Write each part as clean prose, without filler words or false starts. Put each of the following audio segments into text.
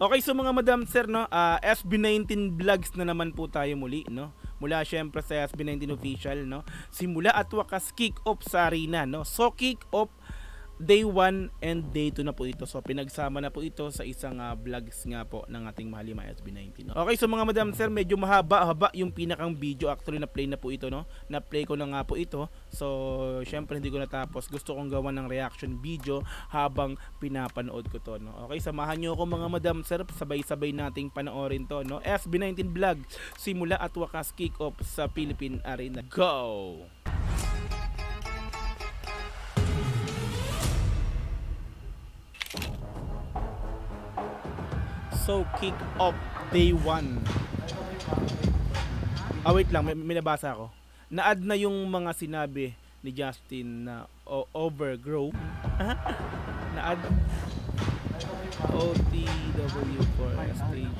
Okay, so mga madam sir, no, SB19 vlogs na naman po tayo muli, no? Mula syempre sa SB19 official, no? Simula at wakas kick off sa arena, no? So kick off day 1 and day 2 na po ito. So pinagsama na po ito sa isang vlogs nga po ng ating mahal mga SB19, no? Okay, so mga madam sir, medyo mahaba-haba yung pinakang video. Actually na play na po ito, no? Na play ko na nga po ito. So syempre hindi ko natapos. Gusto kong gawa ng reaction video habang pinapanood ko to, no? Okay, samahan niyo ako mga madam sir, sabay-sabay nating panoorin to, no? SB19 vlog simula at wakas kick off sa Philippine Arena. Go! So kick off day 1. Wait lang, may nabasa ako. Na-add na yung mga sinabi ni Justin na overgrow. Na-add OTW for stage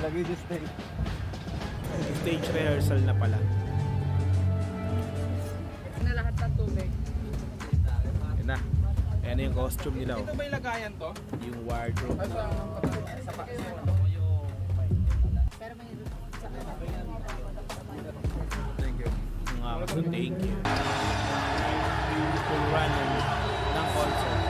lagi di stage. Stage rehearsal na pala. Na lahat ng tubig. Yan na. Ayan na yung costume nila. Ito ba yung lagayan to? Yung wardrobe. Thank you. Thank you. Full run ng concert.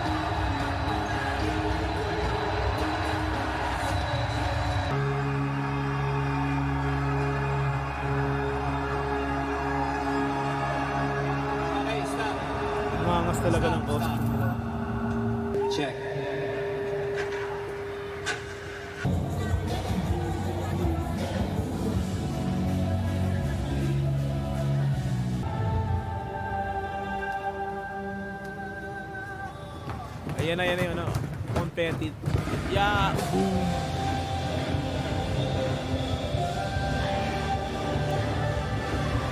Mangas talaga ng costume nila. Check. Ayan na yung ano, competitive. Yeah, boom.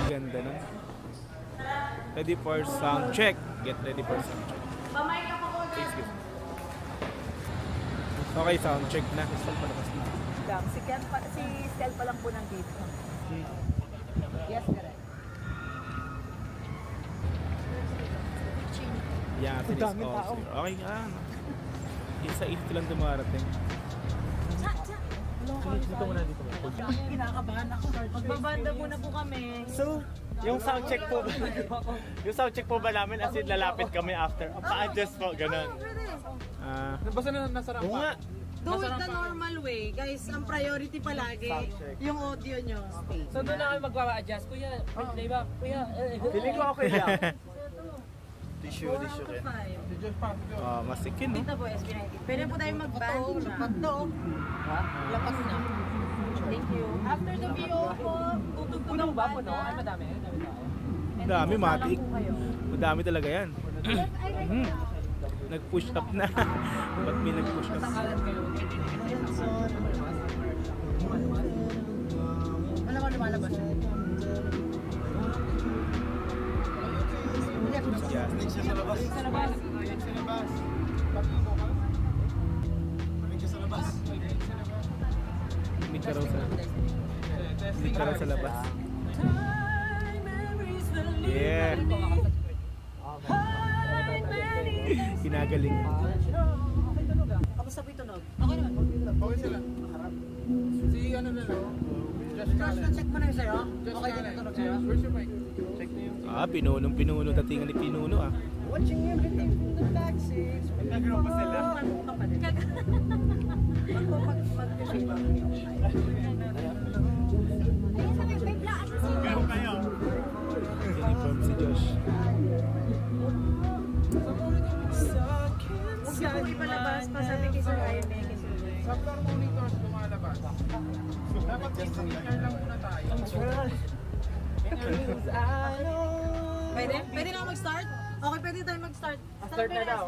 Ganda na. Ready for sound check. Get ready for sound check. Excuse me. Okay, sound check na. Si Stel pa lang po nandito. Yes, correct. Yeah, Ang daming tao. Okay, isa lang dumarating. Dito muna, dito muna. Kinakabahan ako. Magbabanda muna po kami. So, yung sound check po ba? Yung sound check po ba namin as in lalapit kami after? Pa-adjust po, ganun. Basta na nasa rampa. Oo nga. Do it the normal way. Guys, ang priority palagi yung audio nyo. So doon na kami magpapa-adjust. Kuya, playback. Kuya, Feeling ko okay lang. Tissue rin. Masikin, no? Dito po, SB19. Pwede po tayo mag-band. Lapat to. Ha? Lapat na. Thank you. After the VO po, tutugtog ang ba po, band no? na. Ay, madami. Madami, matik. po kayo. Madami talaga yan. Nag-push up na. Ba't may nag-push up? Nakalat kayo. Wala ko lumalabas. Yeah. Sa labas. Sa labas. Hindi ka raw sa labas. Yeah. Kinagaling. Kamusta po yung tunog? Okay naman. Okay sila. Si ano na lang. Josh, na-check mo na yung sa'yo? Okay na tunog sa'yo? Where's your mic? Check na yung... Pinunong datingan ni Pinuno, Watching everything from the backseat. Nag-group pa sila. Gano'n kayo? Uniform si Josh. Huwag niyo po ipalabas pa sabi kay Sir Jaime. Sa floor monitors lumalabas. Dapat speaker lang muna tayo. Pwede? Pwede na ako mag-start? Okay, pwede tayo mag-start. Start na daw.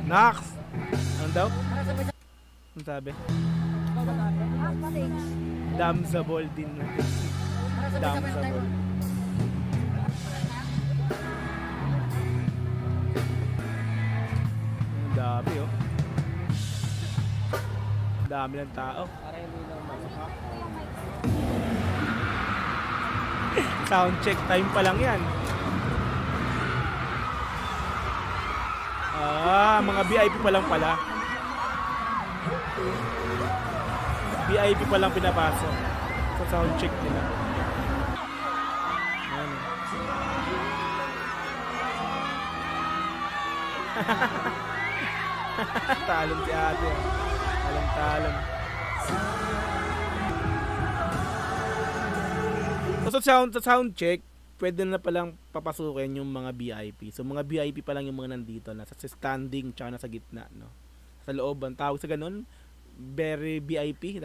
Nax! Ano daw? Ano sabi? Damsable din natin. Damsable. Ang dami, oh. Ang dami ng tao. Sound check time pa lang yan. Mga VIP pa lang pala. VIP pa lang pinapasok sa sound check nila. Ayan. Talon si ate. Talon. So sa sound check, pwede na palang papasukin yung mga VIP. So mga VIP pa lang yung mga nandito, nasa standing tsaka nasa gitna, no. Sa loob ang tawag sa ganun, very VIP,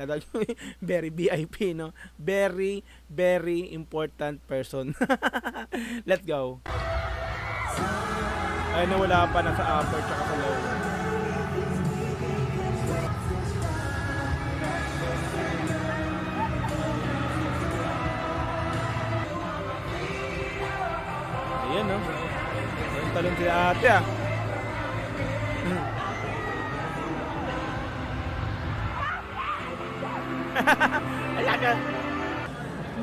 very VIP, no. Very important person. Let's go. Ay, nawala pa nasa upper tsaka sa lower. Ayan, no? Ayan, talon si ate, ah. Alaga.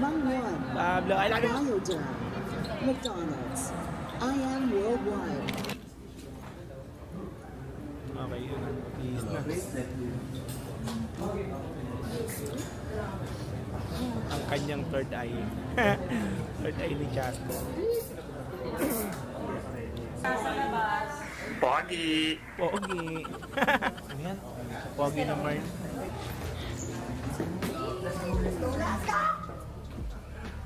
Mang One, Pablo, alaga. Bioderm, McDonald's, I Am Worldwide. Okay, yun. Peace na. Ang kanyang third eye. Third eye ni Jasper. Pogi! Ano yan? Pogi naman.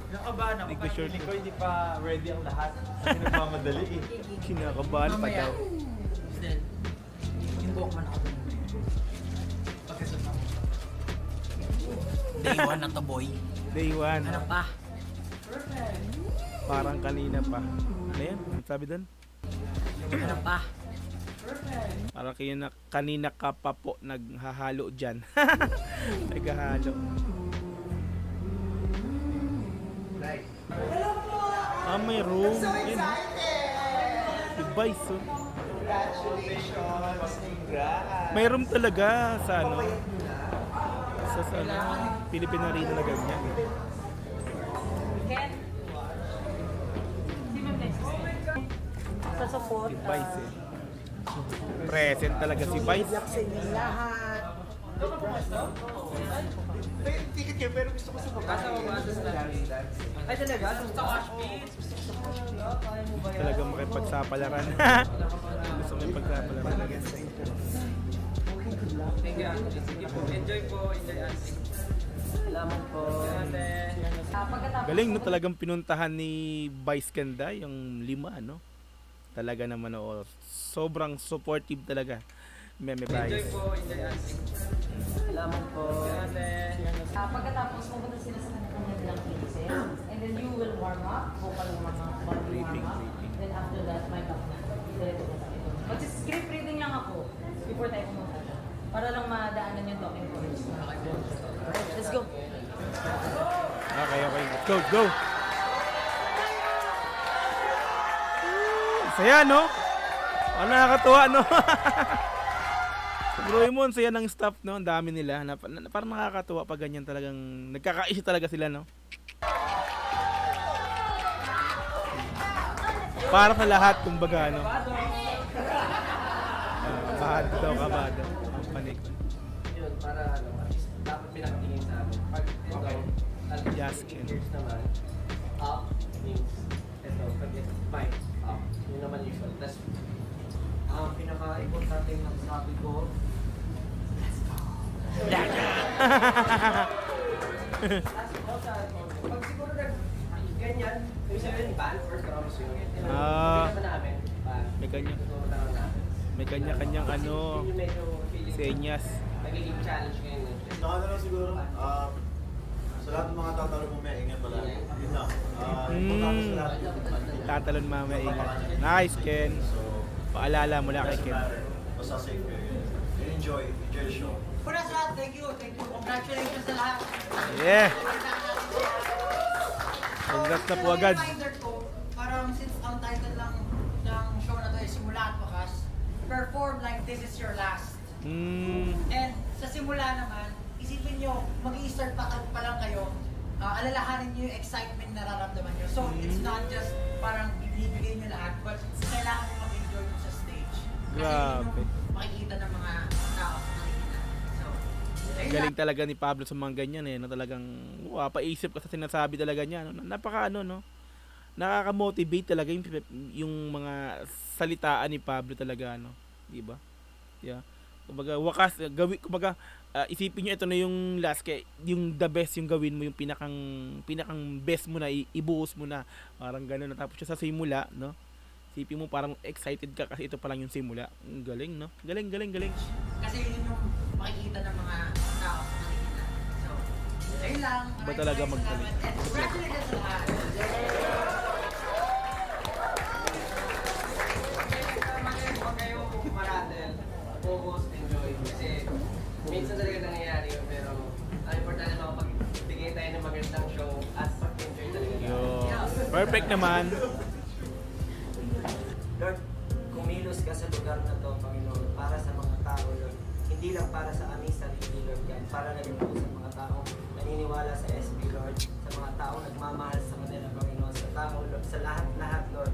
Nakabahan ako. Hindi ko sure. Hindi ko hindi pa ready ang lahat. Kasi nagmamadali eh. Kinakabahan pa daw. Yung buhok man ako. Day 1 na to, boy. Day 1. Ano pa? Parang kanina pa. Ano yan? Ano sabi doon? Ano pa? Parang kanina ka pa po naghahalo dyan. Naghahalo. May room. Yan. Si Vice, oh. May room talaga sa ano. Sa ano. Philippine Arena na ganyan. Sa support. Si Vice, eh. Present talaga si Vice. Sa inyong lahat. Ticket kayo, pero gusto ko sa baba. Ay talaga? Gusto ko Talaga makipagsapalaran. Gusto mo yung pagsapalaran. Thank you. Sige po. Enjoy po. Enjoy ate. Salamat po. Galing, no? Talagang pinuntahan ni Vice Ganda yung 5, no? Talaga naman, oh, sobrang supportive talaga. Meme Enjoy Vice. po. Enjoy ate. Salamat po. Ate. Pagkatapos pupunta sila sa kanilang pieces, and then you will warm up, vocal warm up, body Briefing, warm up, briefing. then after that, mic up na. Diretso na tayo. Mag-script reading lang ako before tayo pumunta. Para lang madaanan yung talking points na. Let's go. Okay. Go. Saya, no? Ano, nakakatuwa, no? Bro mo, saya ng staff, no? Ang dami nila. Parang nakakatuwa pag ganyan talagang nagkakaisip talaga sila, no? Para sa lahat, kumbaga, no? Kabado. Ang panik. Yun, para ano, at least dapat pinakatingin sa amin. Pag ito, at least Jaskin. fingers naman, up means ito, pag ito, five, up. Yun naman usual. Tapos, ang pinaka-importante ng sabi ko, pag siguro ganyan, yung sabihin, band or drums yun. Ah. Hindi naman namin, band. May kanya-kanyang ano, Yun yung medyo feeling ko, senyas. nagiging challenge ngayon. Saka na lang siguro, sa lahat ng mga tatanong mo, may ingat pala. Yun lang. Importante sa lahat. Tatalon mamaya, ingat. Nice, Ken. So, Paalala mula kay doesn't Ken. matter. Basta safe kayo. Enjoy the show. Una sa lahat, thank you. Congratulations sa lahat. Yeah! Congrats na po agad. Reminder ko, parang since ang title lang ng show na to ay Simula at Wakas, perform like this is your last. And sa simula naman, isipin nyo, mag-i-start pa lang kayo, alalahanin nyo yung excitement na nararamdaman nyo. So, it's not just parang ibibigay nyo lahat, but kailangan nyo mag-enjoy sa stage. Grabe. Makikita ng mga tao sa Marikina. So, ayun lang. Galing talaga ni Pablo sa mga ganyan eh, no? Talagang paisip ka sa sinasabi talaga niya, no? Napaka ano, no? Nakaka-motivate talaga yung mga salitaan ni Pablo talaga, no? 'Di ba? Yeah. Kumbaga wakas isipin niyo ito na yung last kay yung the best yung gawin mo, yung pinakang best mo na ibuhos mo na. Parang gano'n, tapos siya sa simula, no? Isipin mo parang excited ka kasi ito pa lang yung simula. Galing, no? Galing. Kasi yun yung makikita ng mga tao sa Marikina. So, ayun lang. Ba talaga magaling? And congratulations sa lahat. Huwag kayong maratel. Focus, enjoy. Kasi minsan talaga nangyayari yun. Pero ang importante na magbigay tayo ng magandang show at pag-enjoy talaga. Perfect naman. Lord, kumilos ka sa lugar na to, Panginoon, para sa mga tao, Lord. Hindi lang para sa aming sarili, Lord, God. Para na rin po sa mga tao naniniwala sa SB, Lord. Sa mga tao nagmamahal sa kanila, Panginoon. Sa tao, Lord, sa lahat, Lord,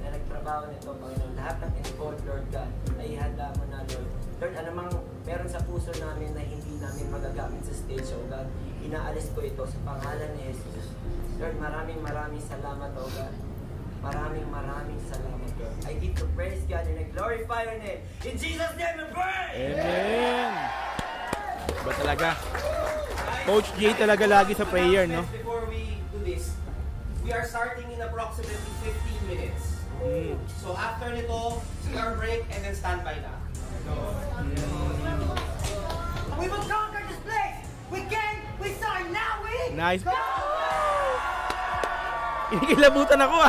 na nagtrabaho nito, Panginoon. Lahat ng involved, Lord God, ay ihanda mo na, Lord. Lord, anumang meron sa puso namin na hindi namin magagamit sa stage, oh God, inaalis ko ito sa pangalan ni Jesus. Lord, maraming salamat, oh God. Maraming salamat, Lord. I give to praise God and I glorify your name. In Jesus' name we pray! Amen! Ba talaga? Coach J talaga lagi sa prayer, no? Before we do this, we are starting in approximately 15 minutes. So after nito, cigar break and then standby na. We will conquer this place! We can! We start now! We Nice. Inikilabutan ako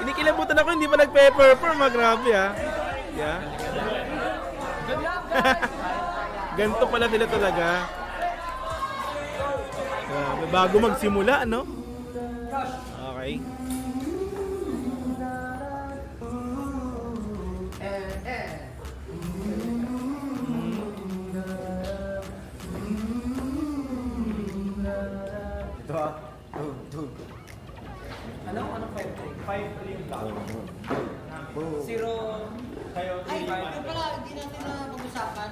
Inikilabutan ako, hindi pa nagpe-perform, grabe Yeah. Ganito pala sila talaga. Bago magsimula, no? Okay. Anong 5-3? 5-3 yung block. Zero. Kayo, Ay, yung pala, hindi natin na pag-usapan.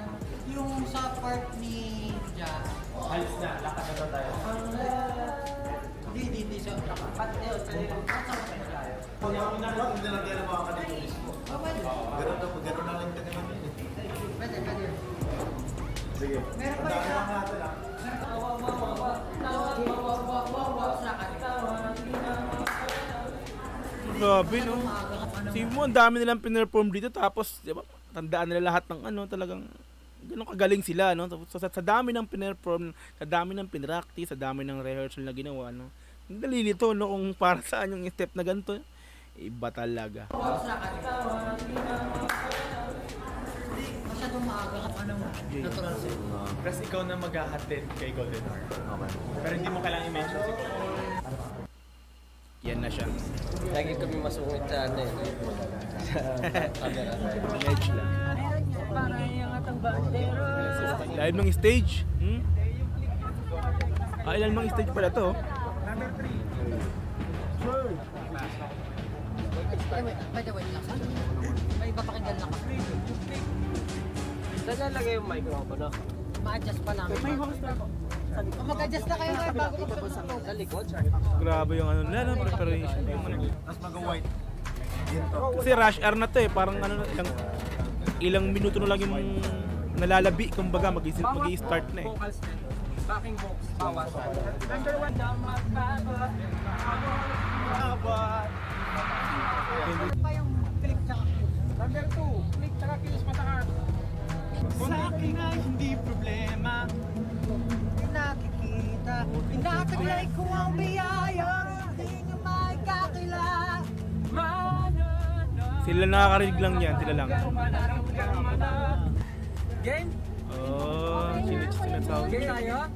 Yung sa part ni Ja. Halos na, lakad na tayo. Hindi siya. Pag ako na lang, hindi na tayo mga kanito mismo. Ganun na lang tayo naman yun. Pwede. Sige. Meron pa isa. Grabe, no? Sige mo, ang dami nilang pinerform dito, tapos, di ba, tandaan nila lahat ng talagang, ganun kagaling sila, no? So, sa dami ng pinerform, sa dami ng pinractice, sa dami ng rehearsal na ginawa, no? Nalilito, no? Kung para saan yung step na ganito, iba talaga. Masyadong maaga ka pa naman. Natural sa'yo. Plus ikaw na maghahatid kay Golden Hour. Okay. Pero hindi mo kailangan i-mention si Yan na siya. Lagi kami masungit sa ano Edge lang. Live ng stage. Ilan mang stage pala to? Pwede wait lang. May papakinggan lang ako. Saan lalagay yung microphone? Ma-adjust pa lang. May host na ako. Mag-adjust na kayo bago magpapasok. Sa likod? Grabe yung nila, preparation. Tapos mag-white. Kasi rush hour na to parang ilang minuto na lang yung nalalabi, kumbaga mag-i-start na Backing box, bawas. Number 1 daw magbagot. Pa yung click tsaka kilos. Number 2, click tsaka kilos mataas. Sa akin ay hindi problema. Nakikita, pinataglay ko ang biyaya. Hindi nga may kakila. Sila nakakarinig lang yan, sila lang. Game? Oh, sinatawag. Game tayo?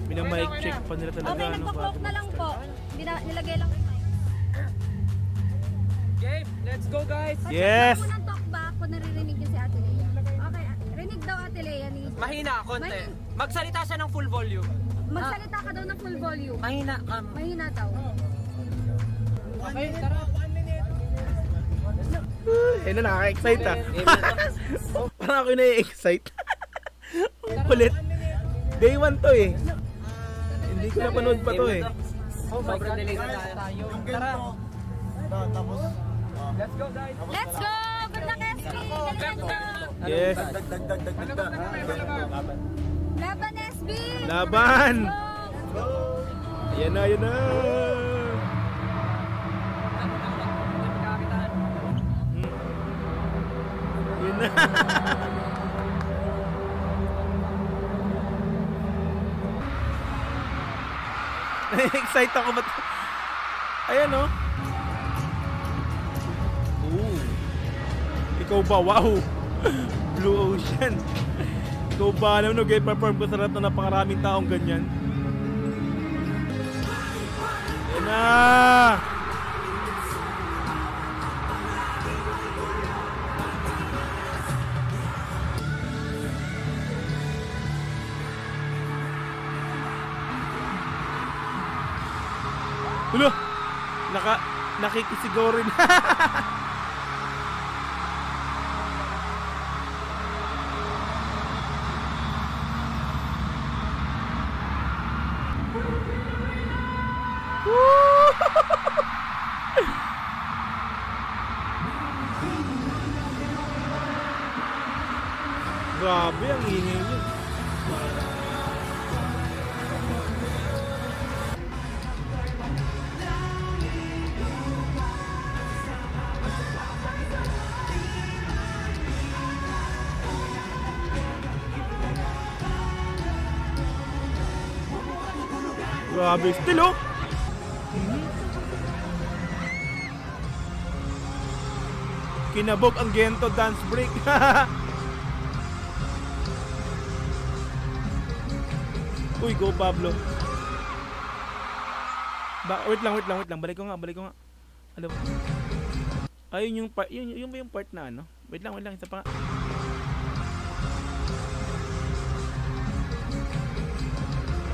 Minamic check pa nila talaga. Okay, nagpa-clock na lang po. Nilagay lang yung mic. Game, let's go guys! Yes! Pag unang talkback, kung naririnig niyo si Ate Lea. Okay, rinig daw Ate Lea ni... Mahina, konti. Magsalita siya ng full volume. Magsalita ka daw ng full volume. Mahina, Mahina daw. Okay, tara. 1 minute. Ayun na, nakaka-excite ah. Parang ako na-excite. Ang kulit. Day 1 to eh. Hindi ko napanood pa to eh. Sobrang delay na tayo. Tara. Tapos, Let's go guys. Let's go! Good luck, SB! Let's go! Yes. dag. Laban, SB! Laban! Ayan na, ayan na. Ayan na. Na-excite ako ba't? Ayan o. Ooh. Ikaw ba? Wow. Blue Ocean. Ikaw ba alam no, perform ko sa lahat na napakaraming taong ganyan. Ayan na. Ulo! Nakikisigaw rin. Grabe ang ingay niyo. Grabe, still oh! Kinabog ang Gento dance break. Uy, go Pablo. Wait lang. Balik ko nga. Alam mo. Ayun yung part, yung ba yung part na ano? Wait lang, isa pa nga.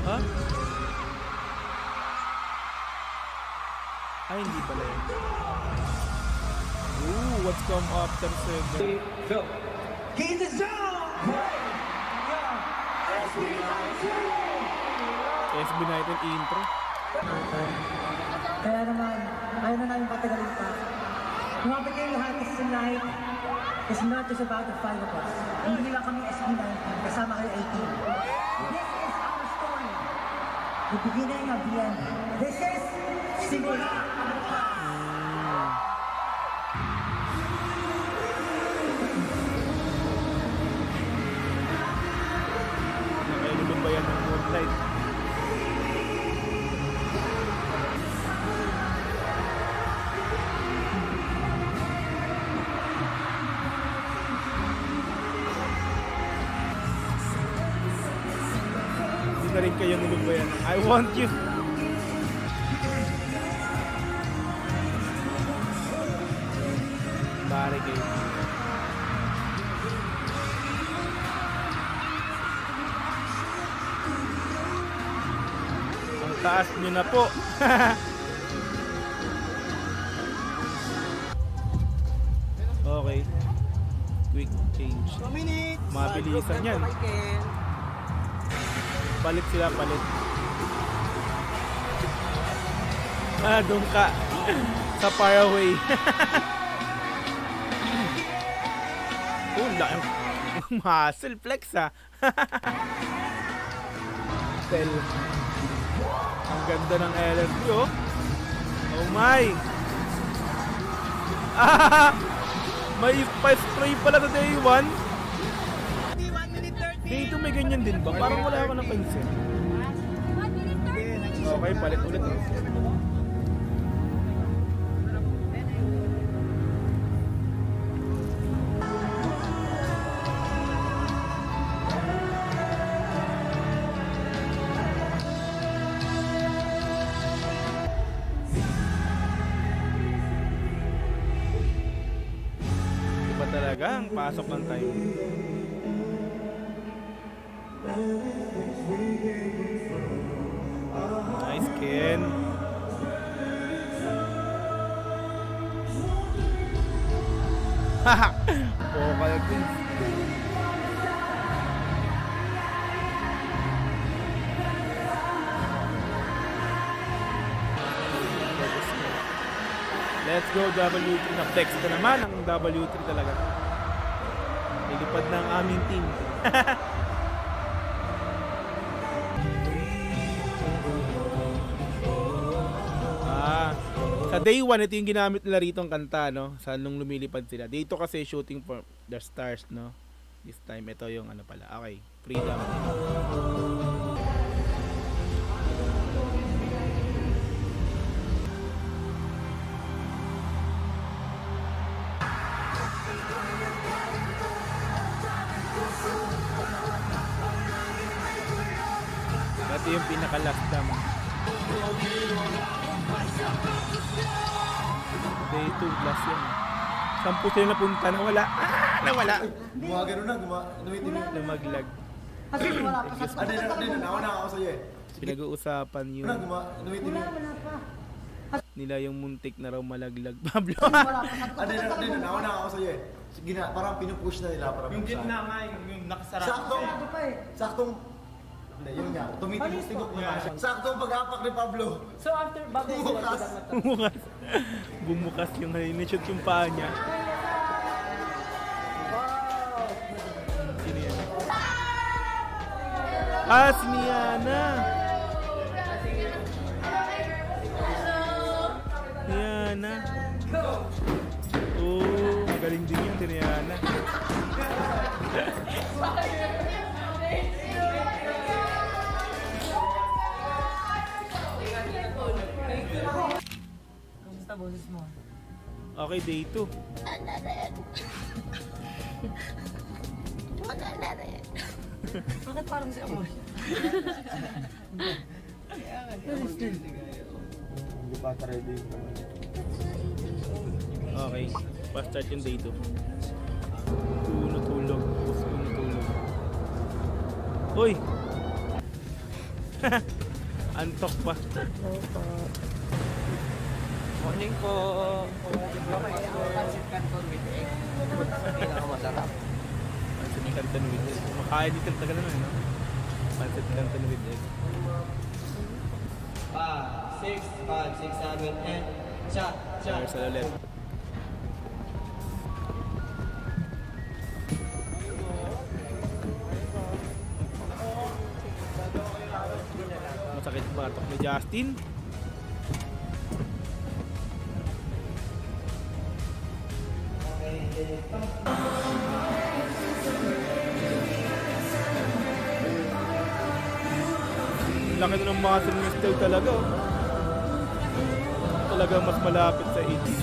Ha? Ay, hindi pala yun. Ooh, what's come after 7? Go! Get the zone! SB19 intro. Kaya naman, ayaw na namin patagalin pa. Lumapit kayo lahat kasi tonight is not just about the 5 of us. Hindi lang kami SB19, kasama kayo 18. This is our story. The beginning of the end. This is Simula. Nakailulong ba yan ng moonlight? Hindi na rin kayo nilumbayan. I want you! Barricade. Ang taas nyo na po. Okay. Quick change. 2 minutes! Mabilisan yan. Palit sila, palit. Doon ka. Sa faraway. Laki. Muscle flex ah. Tel. Ang ganda ng LRT oh. Oh my. May spray pala sa day 1. Day 2 may ganyan din ba? Parang wala ako napansin. Okay, palit ulit oh. Talaga ang pasok ng time. Nice Ken. Vocal queen. Let's go W3. Na-flex ka naman ang W3 talaga. Nilipad ng aming team. Sa day 1, ito yung ginamit nila rito ang kanta, no? Sa nung lumilipad sila. Dito kasi shooting for the stars, no? This time, ito yung ano pala. Okay, freedom. Ito yung pinaka-last dam. Day 2, last yun. 10 sila napunta, nawala. Nawala. Gumagano na, Namaglag. Kasi wala pa sa nauna na ako sa'yo eh. Pinag-uusapan yun. wala pa. Nila yung muntik na raw malaglag. Pablo. Nauna ako sa'yo eh. Sige na, parang pinupush na nila. Yung gitna nga, yung nakasarap. Saktong. Hindi, yun nga. Tumitigok na siya. Saktong pag-apak ni Pablo. So after bago sila Bumukas. Bumukas yung shoot yung paa niya. Sino yan? Si Niana. Niana. Oh, magaling din yun si Niana. Kamusta boses mo? Okay, day 2. Bakit parang si Amor? Hindi pa ready. Okay, pa-start yung day 2. Uno tulog. Uno tulog. Hoy! Antok pa. Morning po. Pancit canton with egg. Pinakamasarap. Pancit canton with egg. Makain dito tagal naman, no? Pancit canton with egg. 5, 6, 7, and shot. Rehearsal ulit. Masakit batok ni Justin. Laki na ng muscle ni Steve talaga, oh. Talaga mas malapit sa age.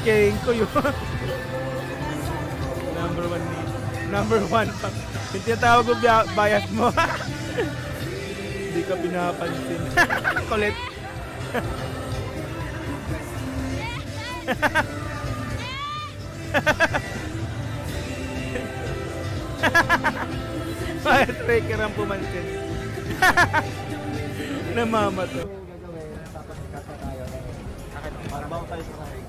King ko yun. Number 1 ni. Number 1 pa. Yung tinatawag ko bias mo. Hindi ka pinapansin. Kulit. Fire tracker ang pumansin. Namama to. Para bago tayo sa sahig.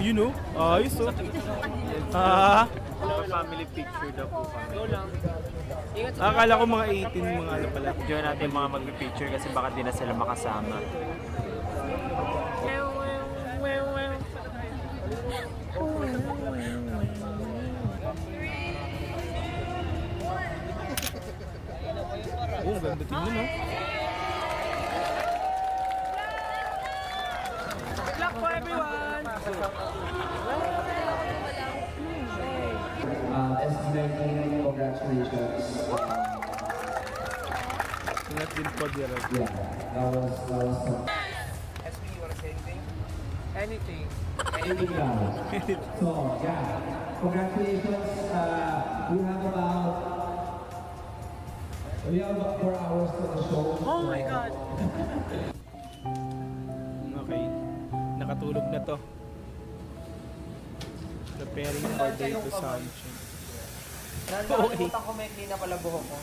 You know? Ayos, oh. Family picture daw po kami. Akala ko mga 18 mga ano pala. Diyan natin mga mag-picture kasi baka di na sila makasama. Oh, ganda tingnan, no? Clap for everyone! Congratulations. Ingat din po, Jero. Yeah, that was some... SB, you wanna say anything? Anything. Anything now. So, yeah, congratulations. We have about 4 hours to the show. Oh my God! Okay. Nakatulog na to. Preparing for day to soundcheck. Nakalimutan ko may clean na pala buhok ko.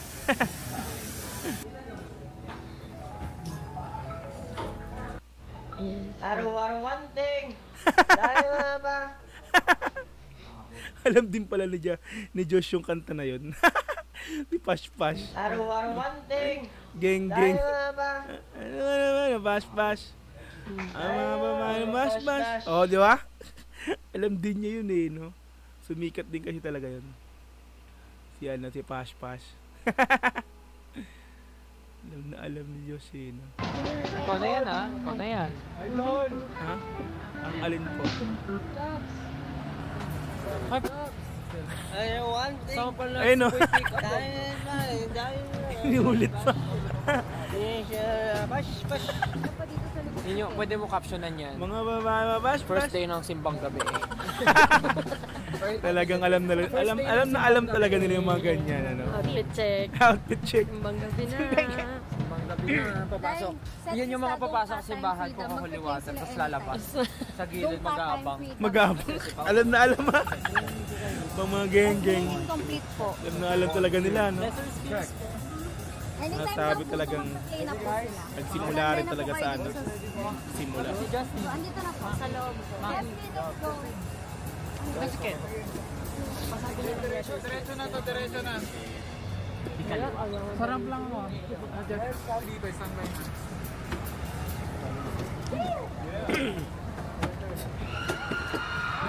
Araw-araw one thing. Tayo na ba? Alam din pala ni Josh yung kanta na yun. Di pash-pash. Araw-araw one thing. Geng-geng. Tayo na ba? Ano, bash-bash. Bash-bash. Oh, di ba? Alam din niya yun eh, no? Sumikat din kasi talaga yun. Si Pash-Pash. alam ni Josh eh, no? Ikaw na yan, ha? Ikaw na yan. Ha? Ang alin po? Ay, one thing. Ay, no? Inulit pa. Bash-bash. Ninyo, pwede mo captionan yan. Mga bash-bash. First day ng simbang gabi. Talagang alam na talaga nila yung mga ganyan, ano? Outfit check. Outfit check. Simbang gabi na. Simbang gabi na. Papasok. Yan yung mga papasok sa bahay ko, holy water, tapos lalabas. Sa gilid, mag-aabang. Alam na alam, ha? Mga geng-geng. Complete po. Alam talaga nila, no? Anytime Nasabi lang talagang play na po sila. nagsimula rin talaga sa ano. Simula. So, andito na po sa loob. Yes, let's go. Diretso na to, diretso na. Sarap lang mo. Dito, standby na.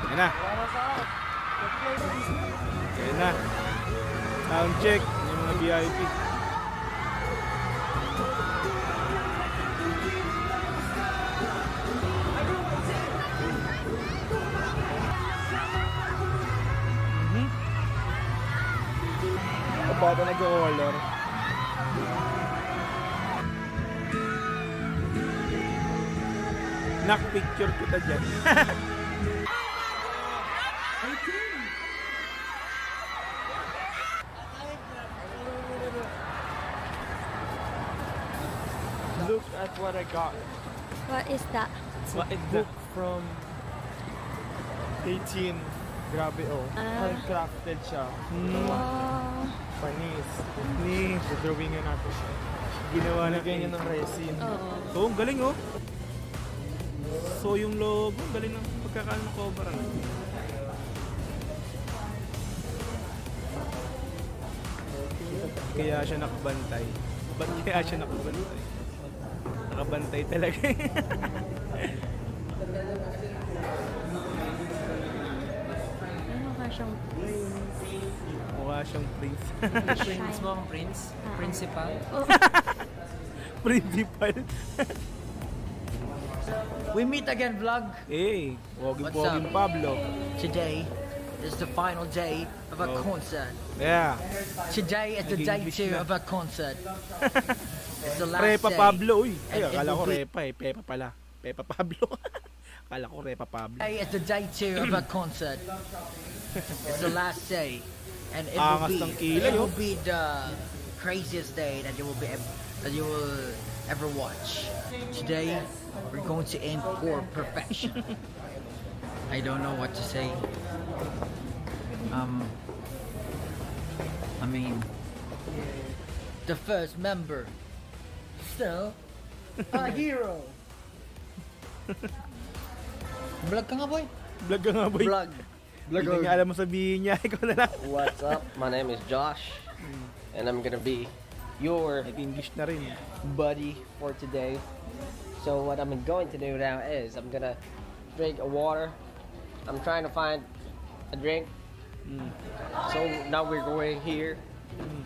Yan na. Yan na. Sound check. Yung mga VIP. Bata nag-color. Nak-picture kita dyan. Look at what I got. What is that? What is Book from 18. Grabe oh. Handcrafted siya. Wow. Panis. Drawingan natin siya. Ginawa na ganyan ng resin. So, ang galing oh. So, yung logo, ang galing ng pagkakaano ng cover. Ano? Kaya siya nakabantay. Ba't kaya siya nakabantay? Nakabantay talaga. Mukha siyang prince. Mukha siyang prince. Prince mo, prince? Principal? Principal. We meet again, vlog. Hey, What's Woging up? Pablo. Today is the final day of a concert. Yeah. Today is the day 2 of a concert. It's the last Repa day. Pablo, uy. Ay, And it akala ko will be- Repa eh. Pepa pala. Pepa Pablo. Akala ko Repa Pablo. Today is the day 2 of a concert. It's the last day. And it Angas ng kilay, oh. will be the craziest day that you will ever watch. Today, we're going to aim for perfection. I don't know what to say. I mean, the first member, still a hero. Vlog ka nga, boy. Vlog ka nga, boy. Vlog. Hindi nga alam mo sabihin niya. Ikaw na lang. What's up? My name is Josh. And I'm gonna be your English na rin. buddy for today. So what I'm going to do now is I'm gonna drink a water. I'm trying to find a drink. So now we're going here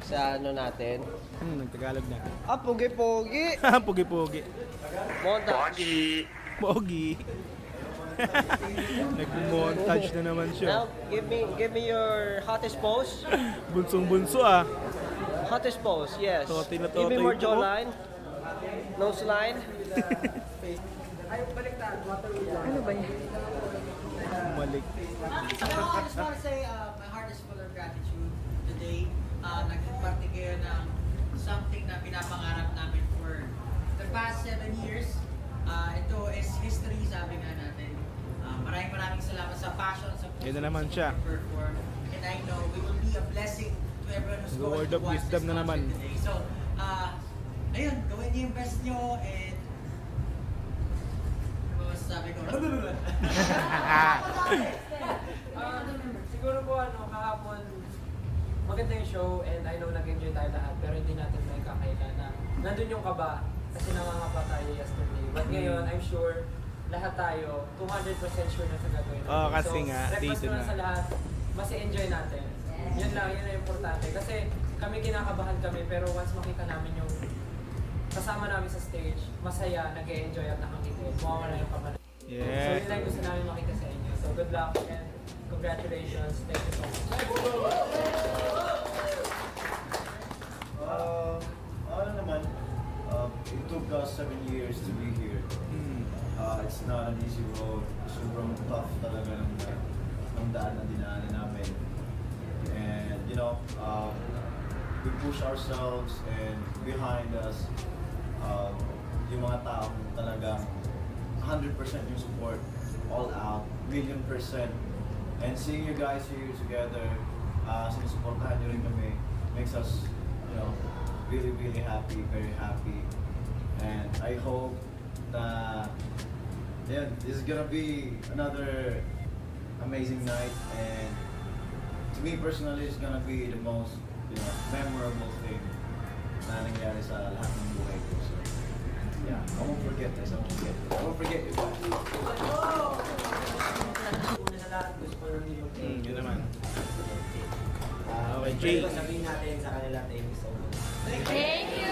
sa ano natin. Nagtagalog na. Ah, pogi-pogi! Pogi-pogi. Montage! Pogi. Nag-montage na naman siya. Now, give me your hottest pose. Bunsong-bunso ah. Hottest pose, yes. Totoy na Give me totoy more ito. jawline. Nose line. Ano ba yan? Malik. I just want to say my heart is full of gratitude today. Nagparte kayo ng something na pinapangarap namin for the past 7 years. Ito is history, sabi nga natin. Maraming salamat sa passion, support, Yan na naman siya. Perform. And I know we will be a blessing to everyone who's going Word to of watch wisdom this na naman. concert today. So, ayun, gawin niyo yung best niyo and ano ba masasabi ko? Siguro po kahapon maganda yung show and I know nag-enjoy tayo lahat pero hindi natin may kakaila na nandun yung kaba kasi nangangapa tayo yesterday. But ngayon, I'm sure lahat tayo 200% sure na sa gagawin natin. Kasi so, nga, request dito ko na na. sa lahat, mas enjoy natin. Yun lang, yun ang importante. Kasi kami kinakabahan kami pero once makita namin yung kasama namin sa stage, masaya, nag-enjoy at nakangiti. Mawawala yung kaba. Yeah. So yun lang gusto namin makita sa inyo. So good luck and congratulations. Thank you so much. Ano naman, it took us 7 years to be here. It's not an easy road. Sobrang tough talaga ng daan na dinaanan namin. And you know, we push ourselves and behind us, yung mga taong talagang 100% yung support, all out, 1,000,000%. And seeing you guys here together, sinusuportahan nyo rin kami, makes us, you know, really, really happy, very happy. And I hope that, yeah, this is gonna be another amazing night. And to me personally, it's gonna be the most, you know, memorable thing na nangyari sa lahat ng buhay ko. So, yeah, I won't forget this. I won't forget you guys. Una sa lahat, gusto ko lang yung Yun naman. Okay, Jay. Jay. Sabihin natin sa kanila, thank you so much. Thank you!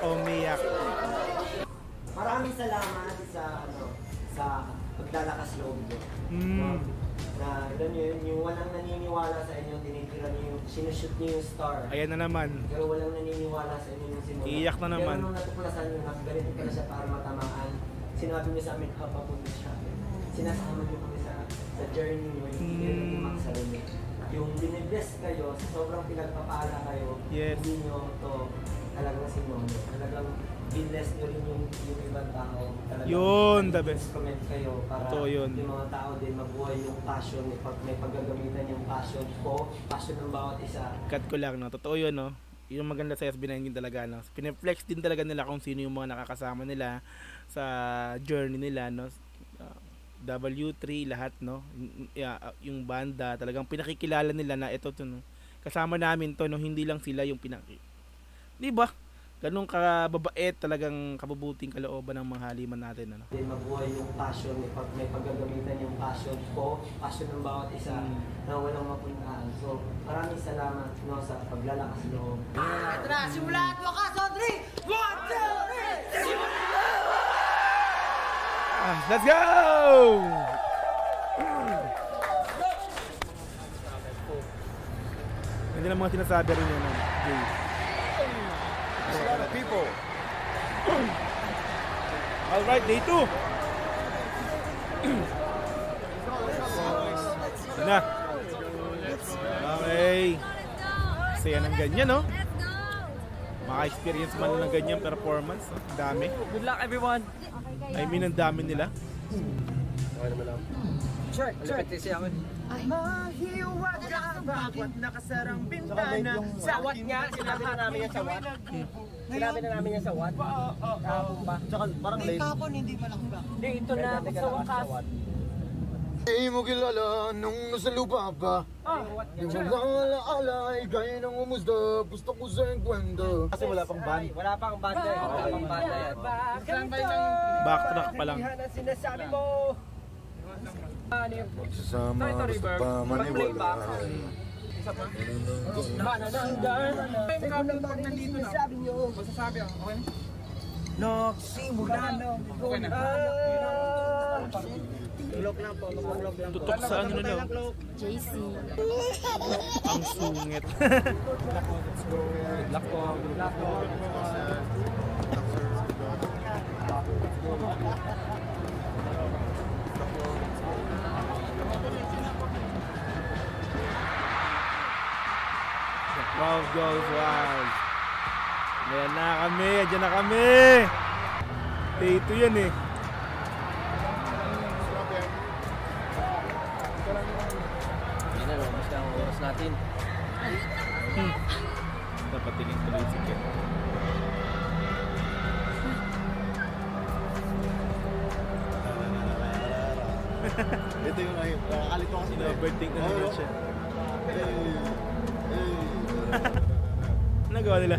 Umiyak. Maraming salamat sa paglalakas loob niyo. No? Na alam niyo yun, yung walang naniniwala sa inyo, tinitira niyo yung sinushoot niyo yung star. Ayan na naman. Pero walang naniniwala sa inyo yung simula. Iyak na naman. Pero nung natuklasan niyo na ganito pala siya para matamaan, sinabi niyo sa amin, papunta siya. Sinasama niyo kami sa journey niyo, yung yung magsarili. Yung binibless kayo, sa sobrang pinagpapala kayo, yes. Hindi niyo to talagang sinono. Talagang binless nyo rin yung ibang tao. Talagang yun, the best. Comment kayo para yun. yung mga tao din mabuhay yung passion, may paggagamitan yung passion ko, passion ng bawat isa. Cut ko lang, no? Totoo yun, no? Yung maganda sa SB19 talaga, no? Pineflex din talaga nila kung sino yung mga nakakasama nila sa journey nila, no? W3, lahat, no? Yung banda, talagang pinakikilala nila na ito, no? Kasama namin to, no? Hindi lang sila yung di ba? Ganun kababait, talagang kabubuting kalooban ng mga haliman natin, ano? Din mabuhay yung passion, may paggagamitan yung passion ko, passion ng bawat isa na walang mapuntahan. So, maraming salamat, no, sa paglalakas loob. Ito na, simula at wakas, Audrey! 1, 2, 3! Simula! Let's go! Hindi lang mga sinasabi rin yun, Jay. There's a lot of people. Alright, day 2. Na. Okay. Saya ng ganyan, no? Maka-experience man ng ganyan performance. Ang dami. Good luck everyone! I mean, ang dami nila. Okay naman lang. Check! Siya ako. Mahiwag ka bawat nakasarang bintana. Sawat nga! Sinabi na namin yan sa what? Sinabi na namin yan sa what? Kahapon ba? Tsaka parang late. Kahapon, hindi malakbak. Hindi, ito na sa wakas. Hindi mo kilala nung nasa lupa pa. Yung walang alaala ay gaya ng umusda. Gusto ko sa enkwento. Kasi wala pang band. Wala pang banda yan. Wala pang banda yan. Backtrack pa lang. Ang sinasabi mo. Magsasama basta pa maniwala. Tutok sa ano na lang. JC. Ang sungit. The crowd goes wild. Ayan na kami, dyan na kami. Day 2 yan eh. Yan na, lumabas na ang oras natin. Dapat tingin tuloy si Ken. Ito yung nakakalito kasi na. Overtake na naman siya. Ano nagawa nila?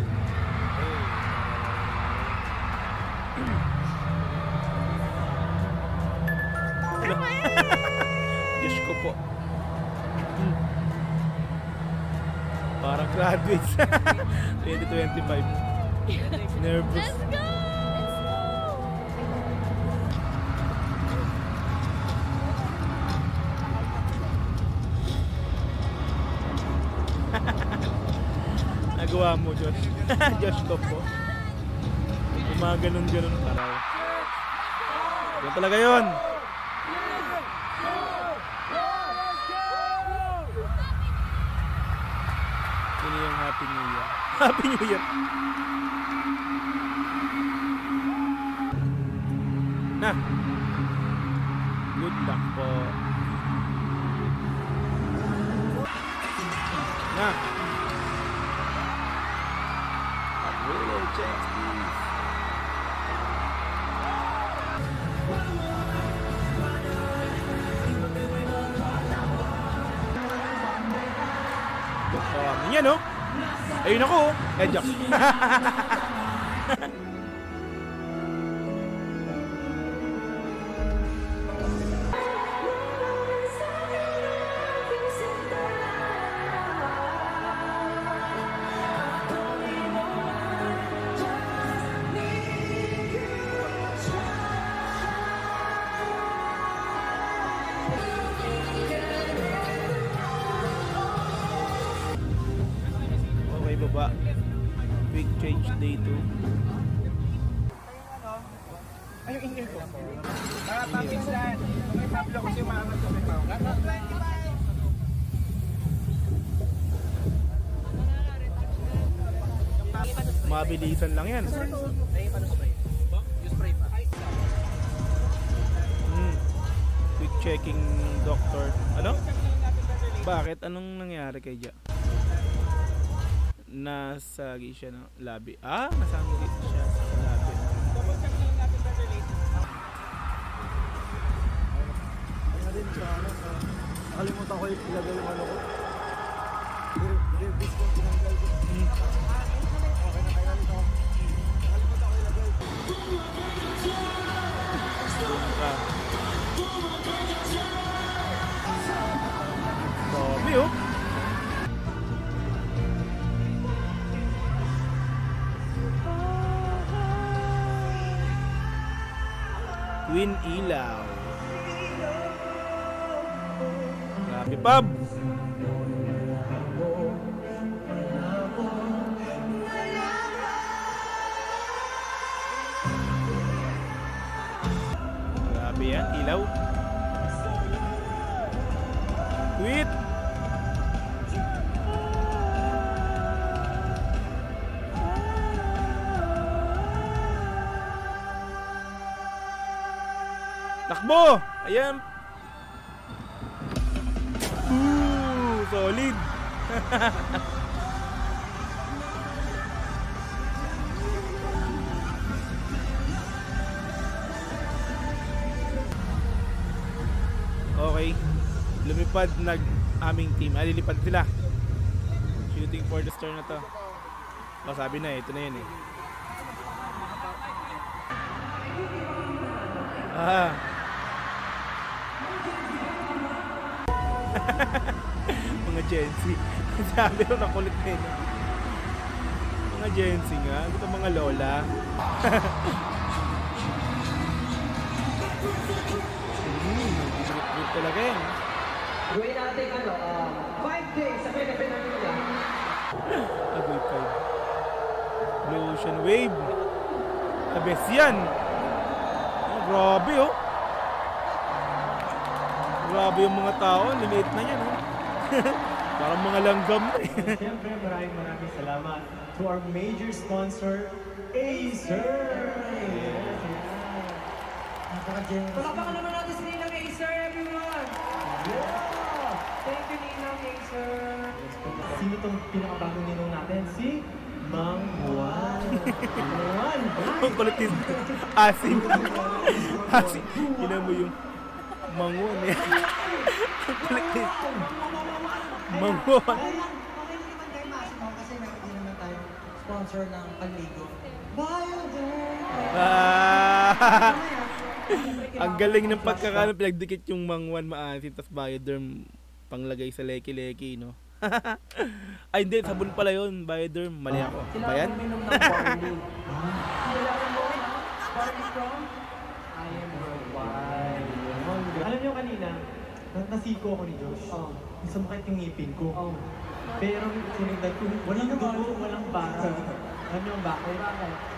Diyos ko po. Parang graduates. 2025. Nervous. Let's go! Nagawa mo, Josh. Josh ko po. Ganun pa raw. Yan talaga yun. Yun yung Happy New Year. Happy New Year. Na. Good luck po. Na. Really, Justin. Yan o. Ayun ako. Joke. Baba. Quick change day 2. Ay, yung in-air ko. Tapos dyan. May Pablo kasi umaangat ko may Pablo. Mabilisan lang yan. Quick checking doctor. Ano? Bakit? Anong nangyari kay Ja? Nasagi siya ng labi. Nasagi siya sa labi. Nakalimutan ko ilagay yung ano ko. Release ko tinanggal ko. Okay na kaya nito. Nakalimutan ko ilagay. Dami oh. Twin ilaw. Grabe, Pab. Grabe yan, ilaw. Quit. Takbo! Ayan. Solid. Okay. Lumipad aming team. Lilipad sila. Shooting for the star na to. Sabi na ito na yun eh. Mga Gen Z. Sabi ko nakulit na yun. Mga Gen Z nga. Ito mga lola. Good talaga yan. Gawin natin 5 days sa Pilipinas. Agoy 5. Blue Ocean Wave. The best yan. Grabe oh. Grabe yung mga tao. Limiit na yan oh. Parang mga langgam na eh. Siyempre maraming salamat to our major sponsor, Acer. Palakpakan naman natin si Ninang Acer, everyone! Yeah! Thank you, Ninang Acer! Sino itong pinakabagong ninong natin? Si Mang Juan. Mang Juan! Ang kulitin. Asim. Asim. Hinan mo yung Mang Juan eh. Ang kulitin. Mang Juan. Okay naman kayo Massimo kasi meron din naman tayo sponsor ng panligo. Bioderm! Ang galing ng pagkakano, pinagdikit yung Mang Juan maasim, tas Bioderm panglagay sa leki-leki, no? Ay hindi, sabon pala yun, Bioderm. Mali ako. Ba yan? Kailangan mo ng barley. Kailangan mo barley from I am worldwide. Alam niyo kanina, nasiko ako ni Josh. Sumakit yung ngipin ko. Pero sinundan ko, walang dugo, walang bara. Alam niyo ang bakit?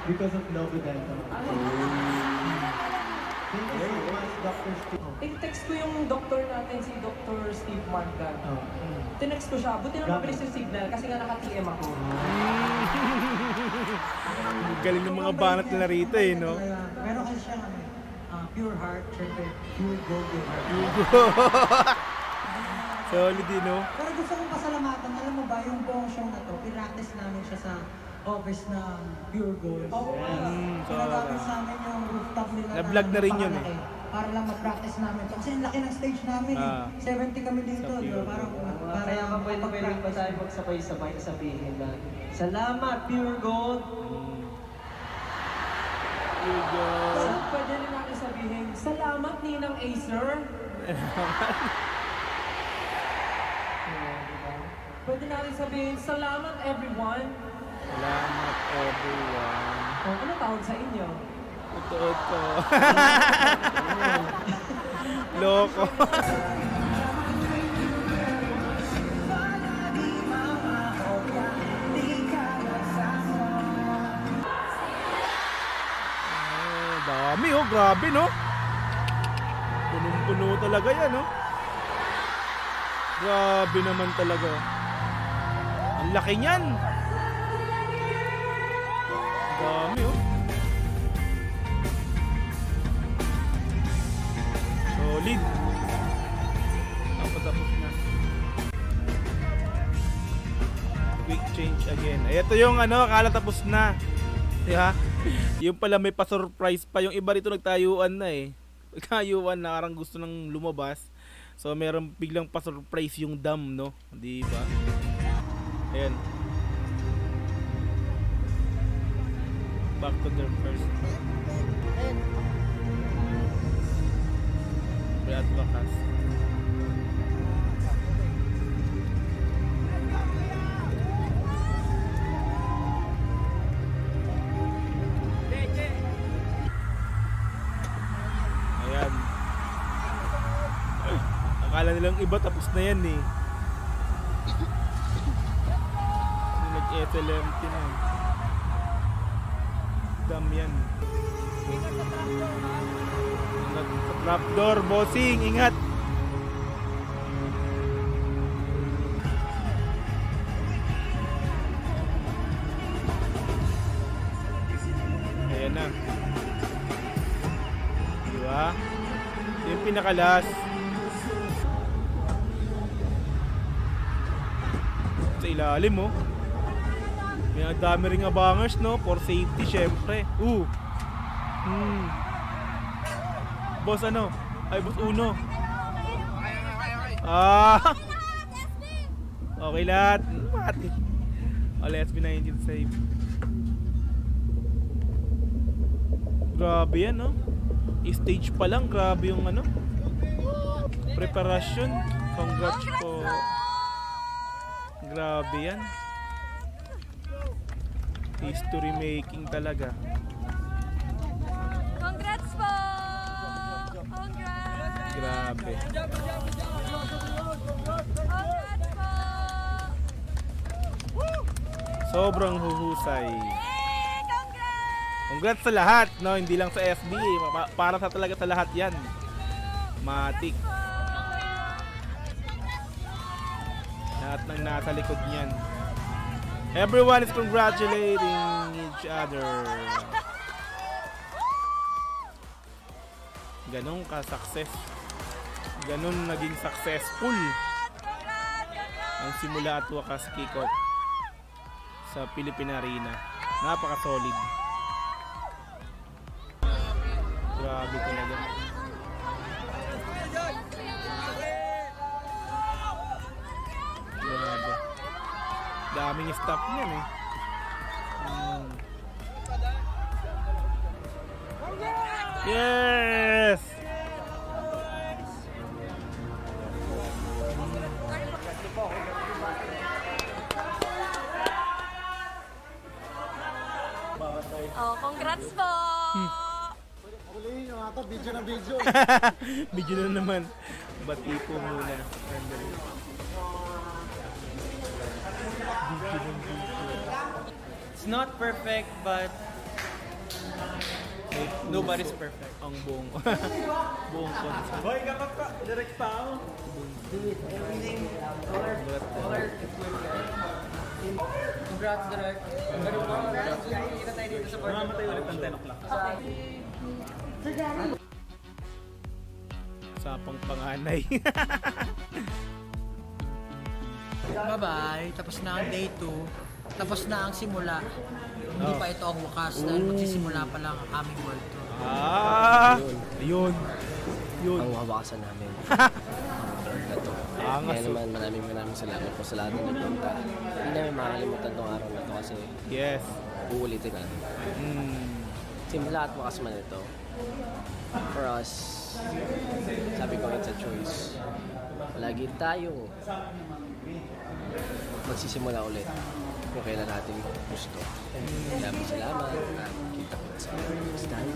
Because of Novodental. Thank you so much, Dr. Steve. I-text ko yung doktor natin, si Dr. Steve Margan. Tinext ko siya, buti na mabilis yung signal kasi nga naka-TM ako. Galing ng mga banat nila rito eh, no? Meron kasi siyang pure heart, syempre, pure golden heart. Solid din, no? Pero gusto kong pasalamatan, alam mo ba, yung buong show na to, pinractice namin siya sa office ng Pure Gold. Pinagamit sa amin yung rooftop nila. Na-vlog na rin yun eh. Para lang mag-practice namin to. Kasi ang laki ng stage namin eh. 70 kami dito. Parang kaya ka pwede pa tayo magsabay-sabay sabihin na salamat Pure Gold! Pure Gold! So, pwede rin natin sabihin salamat Ninang Acer! Pwede natin sabihin salamat everyone! Salamat everyone! Ano tawag sa inyo? Utood ko. Loko. Dami oh, grabe no. Punong-puno talaga yan no. Grabe naman talaga. Ang laki niyan. Dami oh. Solid. Tapos na. Quick change again. Ay, ito yung ano, akala tapos na. Diba? Yung pala may pa-surprise pa. Yung iba rito nagtayuan na eh. Nagtayuan na parang gusto nang lumabas. So meron biglang pa-surprise yung dam, no? Diba? Ayan. Back to their first. At wakas. Ayan. Akala nilang iba tapos na yan eh. Nag-SLMT na. Dam yan. Trapdoor, bossing, ingat. Ayan na. Diba? Yung pinakalas. Sa ilalim oh. May dami ring abangers no, for safety syempre. Boss ano? Ay, boss Uno. Okay lahat. Mati. SB19 save. Grabe yan, no? Stage pa lang. Grabe yung ano. Preparation. Congrats po. Grabe yan. History making talaga. Congrats po! Grabe. Sobrang huhusay. Congrats sa lahat, no? Hindi lang sa SB, para sa talaga sa lahat 'yan. Matik. Lahat ng nasa likod niyan. Everyone is congratulating each other. ganun ka-success. Ganun naging successful ang simula at wakas kick-off sa Philippine Arena. Napaka-solid. Grabe talaga. Grabe. Daming staff niyan eh. Yes! Oh, congrats po! Video na video. Video na naman. Bati po muna. It's not perfect, but nobody's perfect. Ang buong buong concept. Hoy, kapag pa, direct pa ako. Congrats, Direct. Kita tayo dito sa board. Mamatay ulit ng 10 o'clock. Sapang panganay. Bye-bye. Tapos na ang day 2. Tapos na ang simula. Hindi pa ito ang wakas dahil magsisimula pa lang ang aming world tour. Yun. Ang wawakasan namin. Kaya naman maraming salamat po sa lahat ng nagpunta. Hindi namin makakalimutan tong araw na to kasi yes, uulitin natin. Simula at wakas man ito. For us, sabi ko it's a choice. Palagi tayong magsisimula ulit kung kailan natin gusto. Maraming salamat at kita ko sa next time.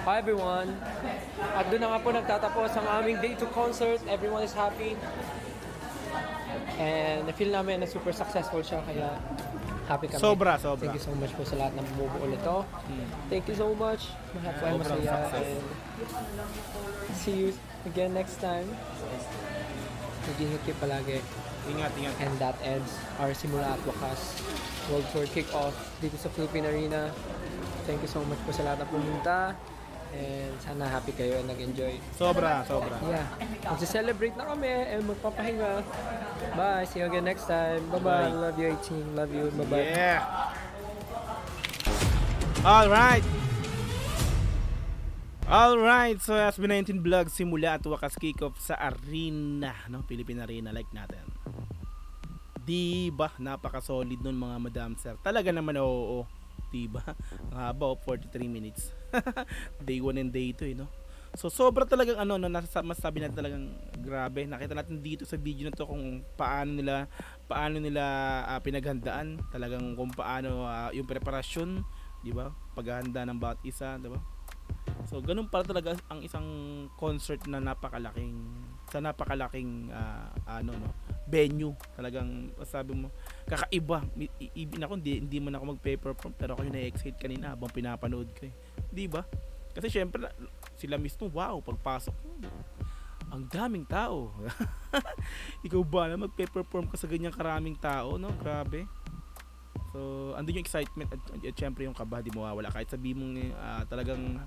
Hi everyone! At doon na nga po nagtatapos ang aming Day 2 concert. Everyone is happy. And na-feel namin na super successful siya kaya happy kami. Sobra. Thank you so much po sa lahat ng bumubuo nito. Thank you so much. Mahal po ay masaya. And see you again next time. Mag-ingat kayo palagi. Ingat. And that ends our Simula at Wakas World Tour Kick-Off dito sa Philippine Arena. Thank you so much po sa lahat na pumunta. And sana happy kayo and nag-enjoy. Sobra. Yeah. Mag-celebrate na kami and magpapahinga. Bye. See you again next time. Bye-bye. Love you 18. Love you. Bye-bye. Yeah. Alright. So SB19 Vlog, simula at wakas kick-off sa arena, no? Philippine Arena like natin. Diba? Napaka-solid nun mga madam sir. Talaga naman oo. Diba? Ang haba 43 minutes. Day 1 and day 2 no? So sobra talagang masasabi natin talagang grabe. Nakita natin dito sa video na to kung paano nila pinaghandaan talagang kung paano yung preparasyon, di ba? Paghahanda ng bawat isa, di ba? So ganun pala talaga ang isang concert na napakalaking venue. Talagang sabi mo kakaiba. Hindi man ako mag-perform pero ako yung na-excite kanina habang pinapanood ko. Di ba? Kasi syempre sila mismo wow, pagpasok ang daming tao. Ikaw ba na magpe-perform ka sa ganyang karaming tao, no? Grabe. So, andun yung excitement at syempre yung kaba di mawawala kahit sabi mong talagang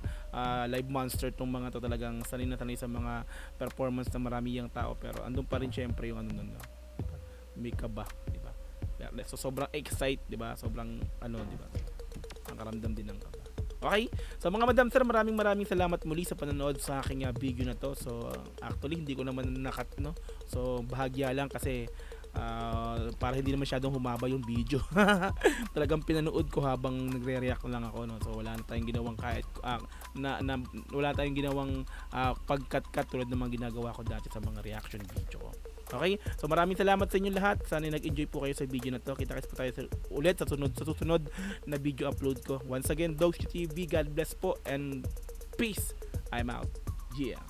live monster tong mga to, talagang sanay na sanay sa mga performance na marami yung tao, pero andun pa rin syempre yung diba? May kaba, di ba? So sobrang excite, di ba? Sobrang di ba? Nakaramdam din ng kaba. Okay? So mga madam sir, maraming salamat muli sa panonood sa aking video na to. So actually hindi ko naman nakat, no? So bahagya lang kasi para hindi na masyadong humaba yung video. Talagang pinanood ko habang nagre-react lang ako, no? So wala na tayong ginawang wala tayong ginawang pag-cut tulad ng mga ginagawa ko dati sa mga reaction video ko. Okay? So maraming salamat sa inyo lahat. Sana nag-enjoy po kayo sa video na to. Kita-kits po tayo ulit sa susunod na video upload ko. Once again, Dogsy TV, God bless po and peace. I'm out. Yeah.